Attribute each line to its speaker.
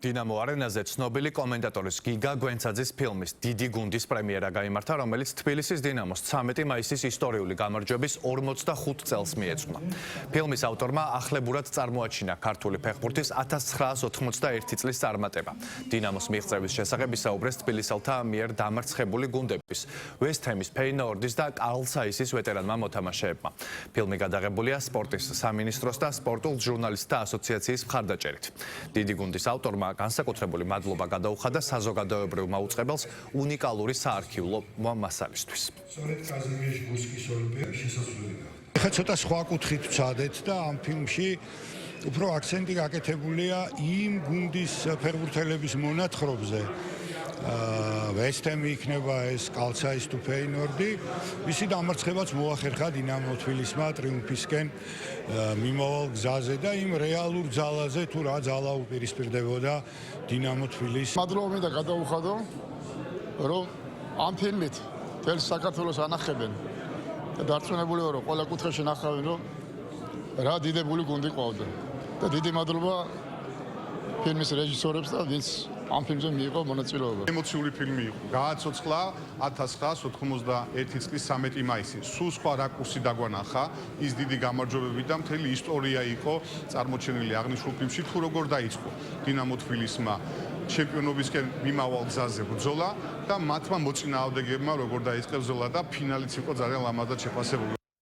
Speaker 1: დინამო არენაზე ცნობილი კომენტატორის გიგა გვენცაძის ფილმის დიდი გუნდის პრემიერა გაიმართა, რომელიც თბილისის დინამოს 13 მაისის ისტორიული გამარჯვების 45 წელს მიეძღვნა. ფილმის ავტორმა ახლებურად წარმოაჩინა ქართული ფეხბურთის 1991 წლის წარმატება. დინამოს მიღწევის შესახებ ისაუბრეს თბილისელთა მიერ დამარცხებული გუნდების, ვესტ ჰემის, ფეინოორდის და კარლ საისის ვეტერანმა მოთამაშეებმა. ფილმი გადაღებულია სპორტის სამინისტროს და სპორტულ ჟურნალისტთა ასოციაციის მხარდაჭერით. დიდი გუნდის ავტორმა განსაკუთრებული მადლობა გადაუხადა საზოგადოებრივ მაუწყებელს უნიკალური საარქივო მასალისთვის.
Speaker 2: ხა ცოტა სხვა კუთხით ვცადეთ და ამ ფილმში უფრო აქცენტი გაკეთებულია იმ გუნდის ფეხბურთელების მონათხრობზე. ვესტ ჰემი იქნება ეს კარლ საის თუ ფეინორდი, მისი დამარცხებაც მოახერხა დინამო თბილისმა ტრიუმფისკენ მიმავალ გზაზე და იმ რეალურ ძალაზე თუ რა ძალა უპირისპირდებოდა დინამო თბილისს.
Speaker 3: მადლობა მინდა გადაუხადო, რომ ამ ფილმით თელს საქართველოს ანახებენ და დარწმუნებული ვარ, რომ ყველა კუთხეში ნახავენ, რომ რა დიდებული გუნდი ყავდა. და დიდი მადლობა ფილმის რეჟისორებს და ვინც ამ ფილმზე მიიღო მონაწილეობა.
Speaker 4: ემოციური ფილმი იყო. გააცოცხლა 1991 წლის 13 მაისი. სულ სხვა რაკურსი დაგვანახა ის დიდი გამარჯვებები და მთელი ისტორია იყო წარმოჩენილი აღნიშნულ ფილმში, თუ როგორ დაიწყო დინამო თბილისმა ჩემპიონობისკენ მიმავალ გზაზე ბრძოლა და მათმა მოწინააღმდეგეებმა როგორ დაიწყეს ბრძოლა და ფინალიც იყო ძალიან ლამაზად შეფასებული.